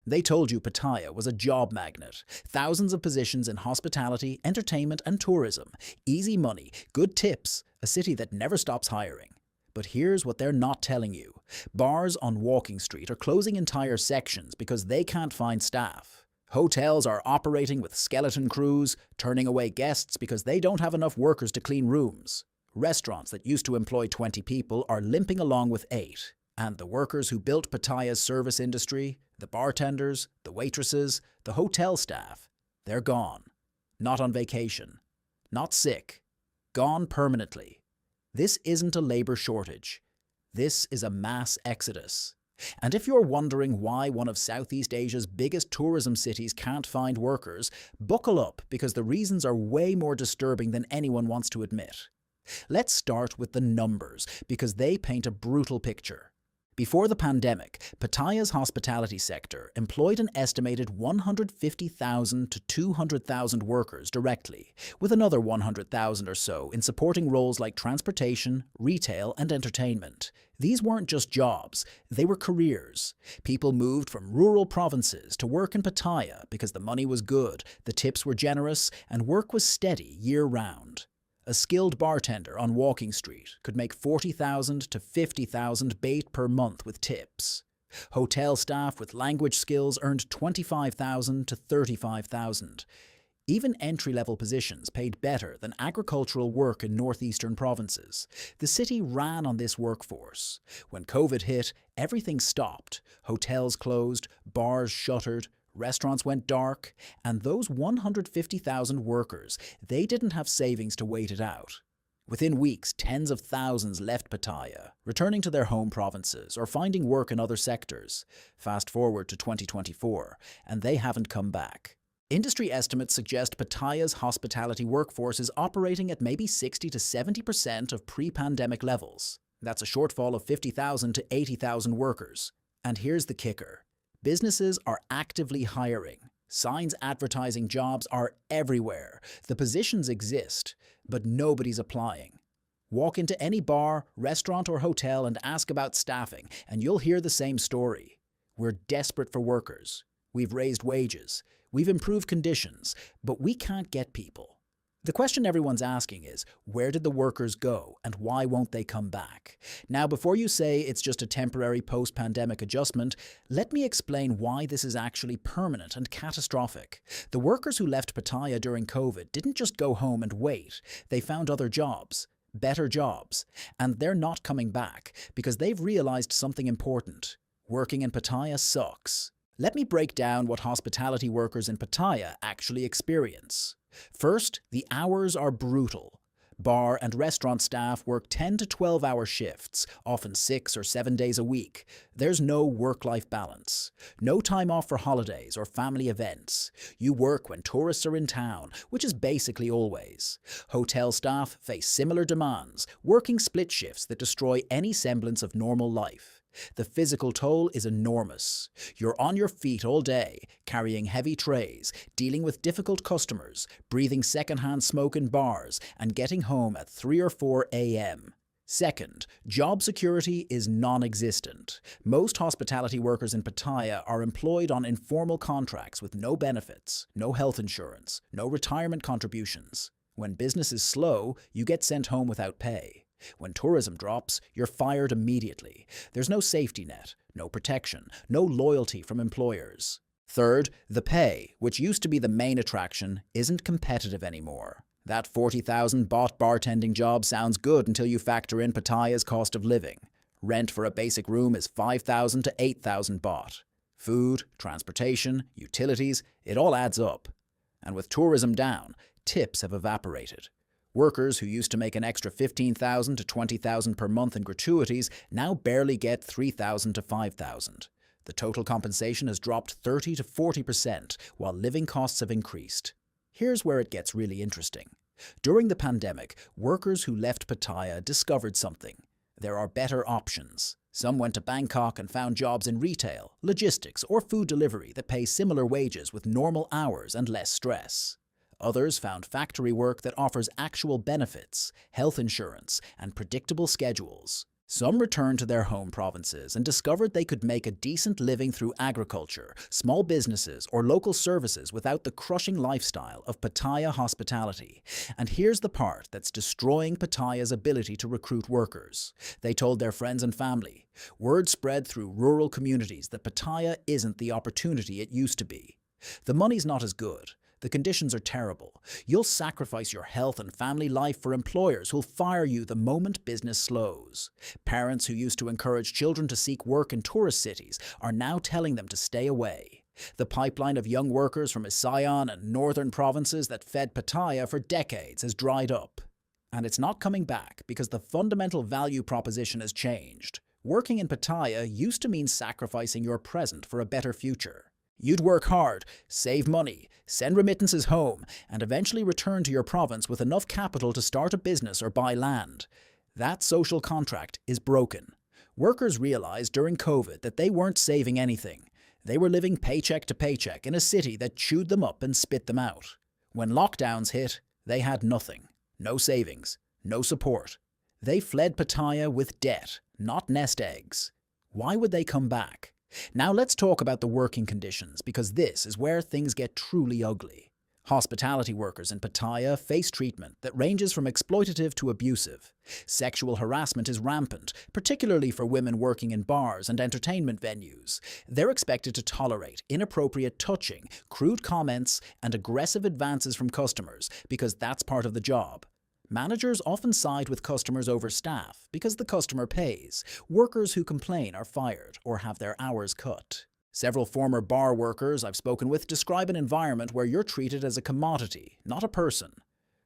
They told you Pattaya was a job magnet. Thousands of positions in hospitality, entertainment and tourism. Easy money, good tips, a city that never stops hiring. But here's what they're not telling you. Bars on Walking Street are closing entire sections because they can't find staff. Hotels are operating with skeleton crews, turning away guests because they don't have enough workers to clean rooms. Restaurants that used to employ 20 people are limping along with 8. And the workers who built Pattaya's service industry, the bartenders, the waitresses, the hotel staff, they're gone. Not on vacation. Not sick. Gone permanently. This isn't a labor shortage. This is a mass exodus. And if you're wondering why one of Southeast Asia's biggest tourism cities can't find workers, buckle up because the reasons are way more disturbing than anyone wants to admit. Let's start with the numbers because they paint a brutal picture. Before the pandemic, Pattaya's hospitality sector employed an estimated 150,000 to 200,000 workers directly, with another 100,000 or so in supporting roles like transportation, retail, and entertainment. These weren't just jobs, they were careers. People moved from rural provinces to work in Pattaya because the money was good, the tips were generous, and work was steady year-round. A skilled bartender on Walking Street could make 40,000 to 50,000 baht per month with tips. Hotel staff with language skills earned 25,000 to 35,000. Even entry-level positions paid better than agricultural work in northeastern provinces. The city ran on this workforce. When COVID hit, everything stopped. Hotels closed, bars shuttered, restaurants went dark, and those 150,000 workers, they didn't have savings to wait it out. Within weeks, tens of thousands left Pattaya, returning to their home provinces or finding work in other sectors. Fast forward to 2024, and they haven't come back. Industry estimates suggest Pattaya's hospitality workforce is operating at maybe 60 to 70% of pre-pandemic levels. That's a shortfall of 50,000 to 80,000 workers. And here's the kicker. Businesses are actively hiring. Signs advertising jobs are everywhere. The positions exist, but nobody's applying. Walk into any bar, restaurant, or hotel and ask about staffing, and you'll hear the same story. We're desperate for workers. We've raised wages. We've improved conditions, but we can't get people. The question everyone's asking is, where did the workers go and why won't they come back? Now, before you say it's just a temporary post-pandemic adjustment, let me explain why this is actually permanent and catastrophic. The workers who left Pattaya during COVID didn't just go home and wait. They found other jobs, better jobs, and they're not coming back because they've realized something important. Working in Pattaya sucks. Let me break down what hospitality workers in Pattaya actually experience. First, the hours are brutal. Bar and restaurant staff work 10 to 12-hour shifts, often 6 or 7 days a week. There's no work-life balance. No time off for holidays or family events. You work when tourists are in town, which is basically always. Hotel staff face similar demands, working split shifts that destroy any semblance of normal life. The physical toll is enormous. You're on your feet all day, carrying heavy trays, dealing with difficult customers, breathing secondhand smoke in bars, and getting home at 3 or 4 a.m. Second, job security is non-existent. Most hospitality workers in Pattaya are employed on informal contracts with no benefits, no health insurance, no retirement contributions. When business is slow, you get sent home without pay. When tourism drops, you're fired immediately. There's no safety net, no protection, no loyalty from employers. Third, the pay, which used to be the main attraction, isn't competitive anymore. That 40,000 baht bartending job sounds good until you factor in Pattaya's cost of living. Rent for a basic room is 5,000 to 8,000 baht. Food, transportation, utilities, it all adds up. And with tourism down, tips have evaporated. Workers who used to make an extra 15,000 to 20,000 per month in gratuities now barely get 3,000 to 5,000. The total compensation has dropped 30 to 40%, while living costs have increased. Here's where it gets really interesting. During the pandemic, workers who left Pattaya discovered something. There are better options. Some went to Bangkok and found jobs in retail, logistics, or food delivery that pay similar wages with normal hours and less stress. Others found factory work that offers actual benefits, health insurance, and predictable schedules. Some returned to their home provinces and discovered they could make a decent living through agriculture, small businesses, or local services without the crushing lifestyle of Pattaya hospitality. And here's the part that's destroying Pattaya's ability to recruit workers. They told their friends and family. Word spread through rural communities that Pattaya isn't the opportunity it used to be. The money's not as good. The conditions are terrible. You'll sacrifice your health and family life for employers who'll fire you the moment business slows. Parents who used to encourage children to seek work in tourist cities are now telling them to stay away. The pipeline of young workers from Isayan and northern provinces that fed Pattaya for decades has dried up. And it's not coming back because the fundamental value proposition has changed. Working in Pattaya used to mean sacrificing your present for a better future. You'd work hard, save money, send remittances home, and eventually return to your province with enough capital to start a business or buy land. That social contract is broken. Workers realized during COVID that they weren't saving anything. They were living paycheck to paycheck in a city that chewed them up and spit them out. When lockdowns hit, they had nothing. No savings, no support. They fled Pattaya with debt, not nest eggs. Why would they come back? Now let's talk about the working conditions, because this is where things get truly ugly. Hospitality workers in Pattaya face treatment that ranges from exploitative to abusive. Sexual harassment is rampant, particularly for women working in bars and entertainment venues. They're expected to tolerate inappropriate touching, crude comments, and aggressive advances from customers because that's part of the job. Managers often side with customers over staff because the customer pays. Workers who complain are fired or have their hours cut. Several former bar workers I've spoken with describe an environment where you're treated as a commodity, not a person.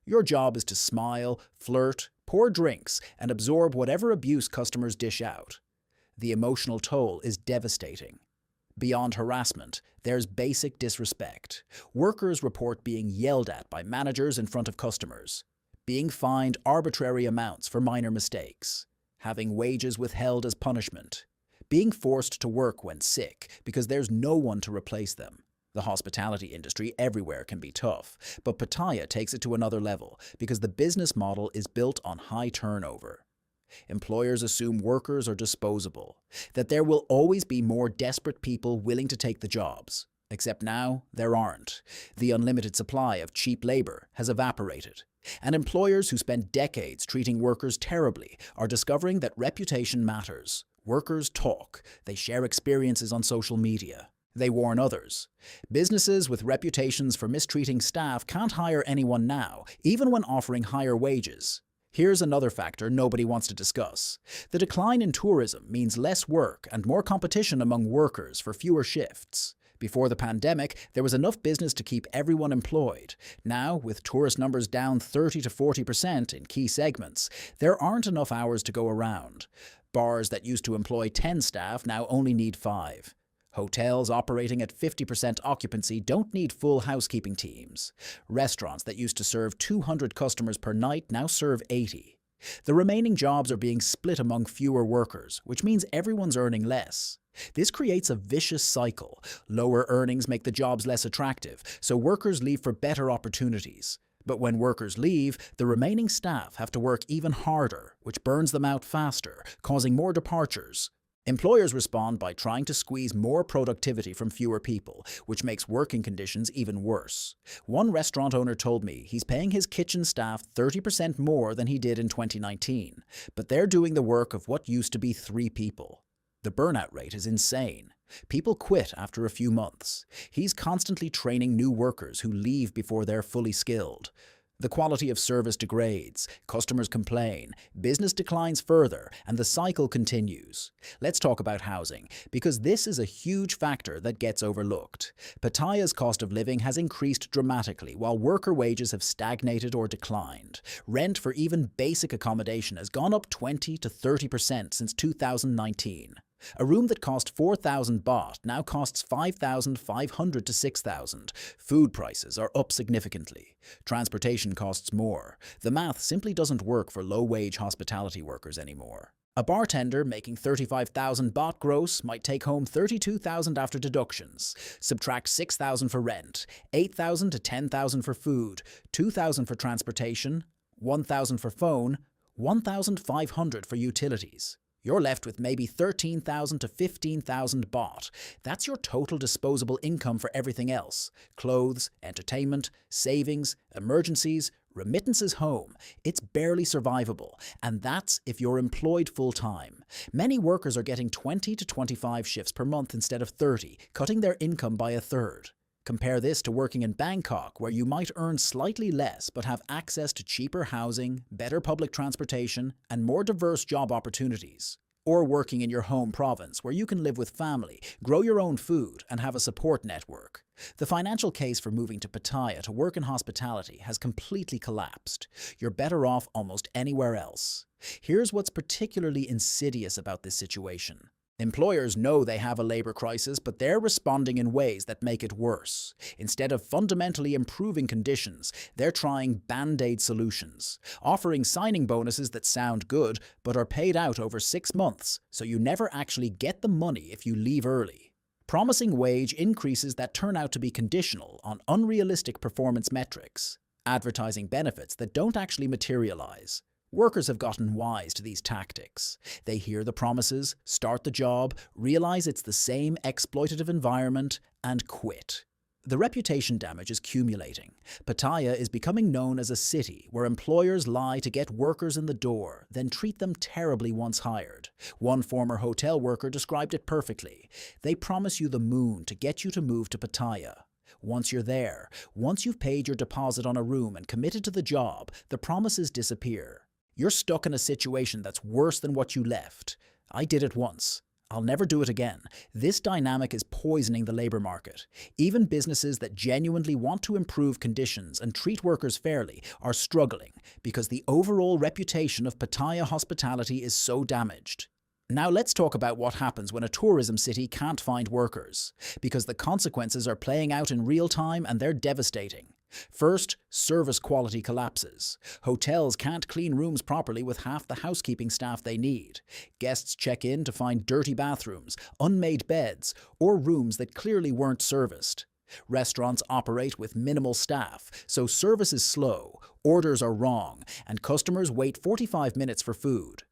Your job is to smile, flirt, pour drinks, and absorb whatever abuse customers dish out. The emotional toll is devastating. Beyond harassment, there's basic disrespect. Workers report being yelled at by managers in front of customers, being fined arbitrary amounts for minor mistakes, having wages withheld as punishment, being forced to work when sick because there's no one to replace them. The hospitality industry everywhere can be tough, but Pattaya takes it to another level because the business model is built on high turnover. Employers assume workers are disposable, that there will always be more desperate people willing to take the jobs. Except now, there aren't. The unlimited supply of cheap labor has evaporated. And employers who spent decades treating workers terribly are discovering that reputation matters. Workers talk. They share experiences on social media. They warn others. Businesses with reputations for mistreating staff can't hire anyone now, even when offering higher wages. Here's another factor nobody wants to discuss. The decline in tourism means less work and more competition among workers for fewer shifts. Before the pandemic, there was enough business to keep everyone employed. Now, with tourist numbers down 30 to 40% in key segments, there aren't enough hours to go around. Bars that used to employ 10 staff now only need 5. Hotels operating at 50% occupancy don't need full housekeeping teams. Restaurants that used to serve 200 customers per night now serve 80. The remaining jobs are being split among fewer workers, which means everyone's earning less. This creates a vicious cycle. Lower earnings make the jobs less attractive, so workers leave for better opportunities. But when workers leave, the remaining staff have to work even harder, which burns them out faster, causing more departures. Employers respond by trying to squeeze more productivity from fewer people, which makes working conditions even worse. One restaurant owner told me he's paying his kitchen staff 30% more than he did in 2019, but they're doing the work of what used to be 3 people. The burnout rate is insane. People quit after a few months. He's constantly training new workers who leave before they're fully skilled. The quality of service degrades, customers complain, business declines further, and the cycle continues. Let's talk about housing, because this is a huge factor that gets overlooked. Pattaya's cost of living has increased dramatically, while worker wages have stagnated or declined. Rent for even basic accommodation has gone up 20 to 30% since 2019. A room that cost 4,000 baht now costs 5,500 to 6,000. Food prices are up significantly. Transportation costs more. The math simply doesn't work for low-wage hospitality workers anymore. A bartender making 35,000 baht gross might take home 32,000 after deductions. Subtract 6,000 for rent, 8,000 to 10,000 for food, 2,000 for transportation, 1,000 for phone, 1,500 for utilities. You're left with maybe 13,000 to 15,000 baht. That's your total disposable income for everything else. Clothes, entertainment, savings, emergencies, remittances home. It's barely survivable, and that's if you're employed full-time. Many workers are getting 20 to 25 shifts per month instead of 30, cutting their income by a third. Compare this to working in Bangkok, where you might earn slightly less but have access to cheaper housing, better public transportation, and more diverse job opportunities. Or working in your home province, where you can live with family, grow your own food, and have a support network. The financial case for moving to Pattaya to work in hospitality has completely collapsed. You're better off almost anywhere else. Here's what's particularly insidious about this situation. Employers know they have a labor crisis, but they're responding in ways that make it worse. Instead of fundamentally improving conditions, they're trying band-aid solutions, offering signing bonuses that sound good but are paid out over 6 months, so you never actually get the money if you leave early. Promising wage increases that turn out to be conditional on unrealistic performance metrics. Advertising benefits that don't actually materialize. Workers have gotten wise to these tactics. They hear the promises, start the job, realize it's the same exploitative environment, and quit. The reputation damage is accumulating. Pattaya is becoming known as a city where employers lie to get workers in the door, then treat them terribly once hired. One former hotel worker described it perfectly. They promise you the moon to get you to move to Pattaya. Once you're there, once you've paid your deposit on a room and committed to the job, the promises disappear. You're stuck in a situation that's worse than what you left. I did it once. I'll never do it again. This dynamic is poisoning the labor market. Even businesses that genuinely want to improve conditions and treat workers fairly are struggling because the overall reputation of Pattaya hospitality is so damaged. Now let's talk about what happens when a tourism city can't find workers, because the consequences are playing out in real time and they're devastating. First, service quality collapses. Hotels can't clean rooms properly with half the housekeeping staff they need. Guests check in to find dirty bathrooms, unmade beds, or rooms that clearly weren't serviced. Restaurants operate with minimal staff, so service is slow, orders are wrong, and customers wait 45 minutes for food.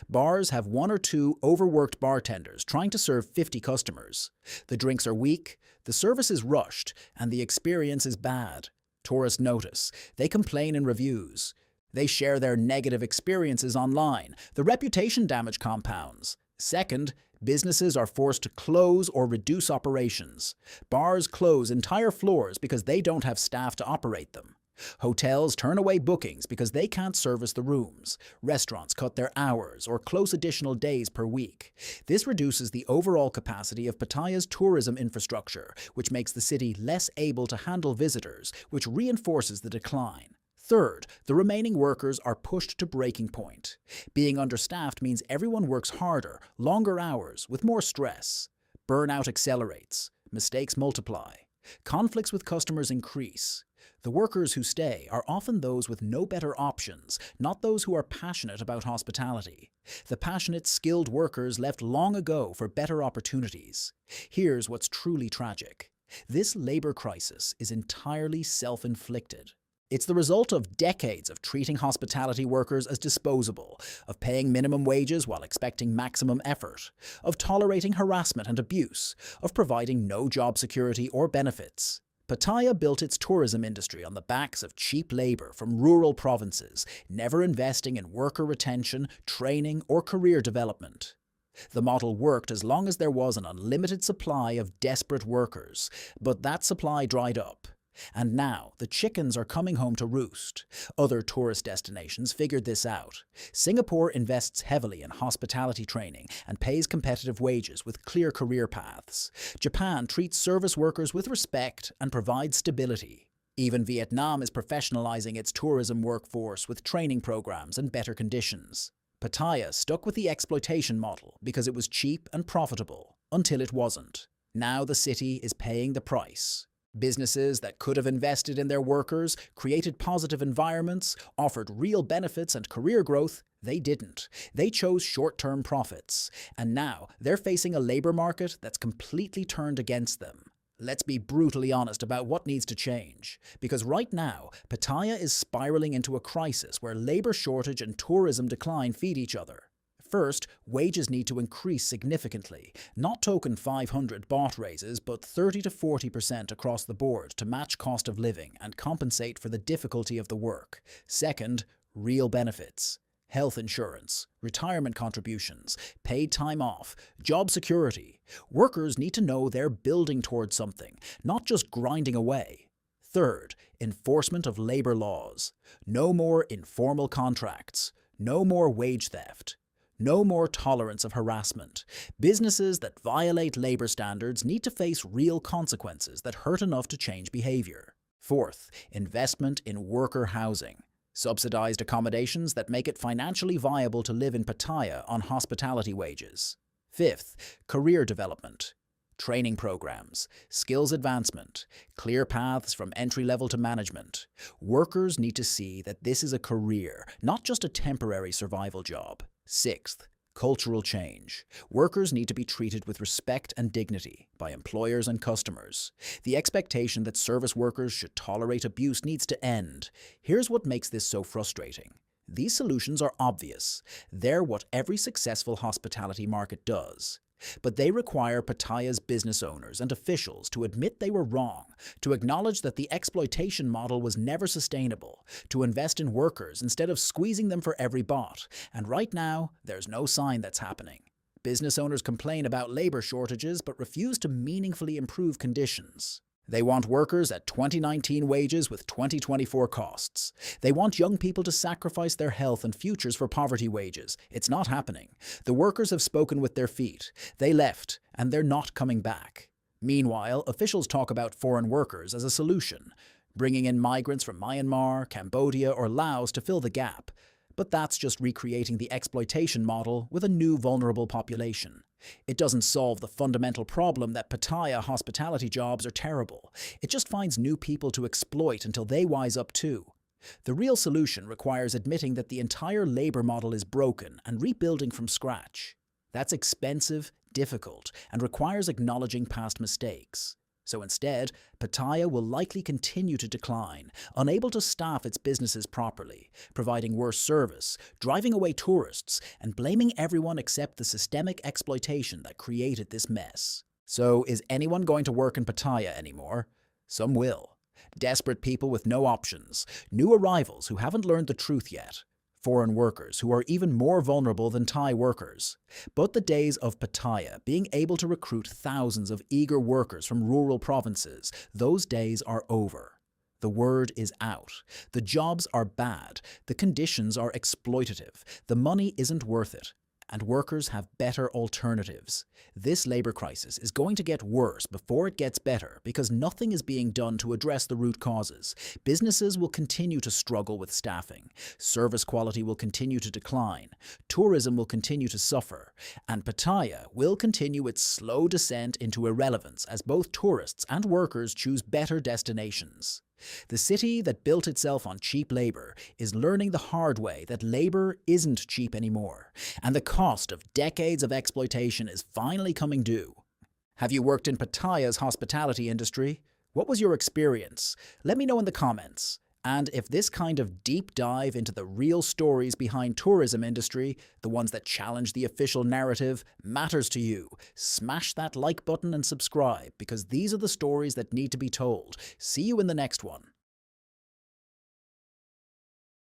Bars have 1 or 2 overworked bartenders trying to serve 50 customers. The drinks are weak, the service is rushed, and the experience is bad. Tourists notice. They complain in reviews. They share their negative experiences online. The reputation damage compounds. Second, businesses are forced to close or reduce operations. Bars close entire floors because they don't have staff to operate them. Hotels turn away bookings because they can't service the rooms. Restaurants cut their hours or close additional days per week. This reduces the overall capacity of Pattaya's tourism infrastructure, which makes the city less able to handle visitors, which reinforces the decline. Third, the remaining workers are pushed to breaking point. Being understaffed means everyone works harder, longer hours, with more stress. Burnout accelerates. Mistakes multiply. Conflicts with customers increase. The workers who stay are often those with no better options, not those who are passionate about hospitality. The passionate, skilled workers left long ago for better opportunities. Here's what's truly tragic. This labor crisis is entirely self-inflicted. It's the result of decades of treating hospitality workers as disposable, of paying minimum wages while expecting maximum effort, of tolerating harassment and abuse, of providing no job security or benefits. Pattaya built its tourism industry on the backs of cheap labor from rural provinces, never investing in worker retention, training, or career development. The model worked as long as there was an unlimited supply of desperate workers, but that supply dried up. And now, the chickens are coming home to roost. Other tourist destinations figured this out. Singapore invests heavily in hospitality training and pays competitive wages with clear career paths. Japan treats service workers with respect and provides stability. Even Vietnam is professionalizing its tourism workforce with training programs and better conditions. Pattaya stuck with the exploitation model because it was cheap and profitable, until it wasn't. Now the city is paying the price. Businesses that could have invested in their workers, created positive environments, offered real benefits and career growth, they didn't. They chose short-term profits. And now they're facing a labor market that's completely turned against them. Let's be brutally honest about what needs to change. Because right now, Pattaya is spiraling into a crisis where labor shortage and tourism decline feed each other. First, wages need to increase significantly, not token 500 baht raises, but 30 to 40% across the board to match cost of living and compensate for the difficulty of the work. Second, real benefits. Health insurance, retirement contributions, paid time off, job security. Workers need to know they're building towards something, not just grinding away. Third, enforcement of labor laws. No more informal contracts. No more wage theft. No more tolerance of harassment. Businesses that violate labor standards need to face real consequences that hurt enough to change behavior. Fourth, investment in worker housing. Subsidized accommodations that make it financially viable to live in Pattaya on hospitality wages. Fifth, career development. Training programs, skills advancement, clear paths from entry level to management. Workers need to see that this is a career, not just a temporary survival job. Sixth, cultural change. Workers need to be treated with respect and dignity by employers and customers. The expectation that service workers should tolerate abuse needs to end. Here's what makes this so frustrating. These solutions are obvious. They're what every successful hospitality market does. But they require Pattaya's business owners and officials to admit they were wrong, to acknowledge that the exploitation model was never sustainable, to invest in workers instead of squeezing them for every baht. And right now, there's no sign that's happening. Business owners complain about labor shortages but refuse to meaningfully improve conditions. They want workers at 2019 wages with 2024 costs. They want young people to sacrifice their health and futures for poverty wages. It's not happening. The workers have spoken with their feet. They left, and they're not coming back. Meanwhile, officials talk about foreign workers as a solution, bringing in migrants from Myanmar, Cambodia, or Laos to fill the gap. But that's just recreating the exploitation model with a new vulnerable population. It doesn't solve the fundamental problem that Pattaya hospitality jobs are terrible. It just finds new people to exploit until they wise up too. The real solution requires admitting that the entire labor model is broken and rebuilding from scratch. That's expensive, difficult, and requires acknowledging past mistakes. So instead, Pattaya will likely continue to decline, unable to staff its businesses properly, providing worse service, driving away tourists, and blaming everyone except the systemic exploitation that created this mess. So is anyone going to work in Pattaya anymore? Some will. Desperate people with no options, new arrivals who haven't learned the truth yet, foreign workers who are even more vulnerable than Thai workers. But the days of Pattaya being able to recruit thousands of eager workers from rural provinces, those days are over. The word is out. The jobs are bad. The conditions are exploitative. The money isn't worth it. And workers have better alternatives. This labor crisis is going to get worse before it gets better because nothing is being done to address the root causes. Businesses will continue to struggle with staffing. Service quality will continue to decline. Tourism will continue to suffer. And Pattaya will continue its slow descent into irrelevance as both tourists and workers choose better destinations. The city that built itself on cheap labor is learning the hard way that labor isn't cheap anymore, and the cost of decades of exploitation is finally coming due. Have you worked in Pattaya's hospitality industry? What was your experience? Let me know in the comments. And if this kind of deep dive into the real stories behind tourism industry, the ones that challenge the official narrative, matters to you, smash that like button and subscribe because these are the stories that need to be told. See you in the next one.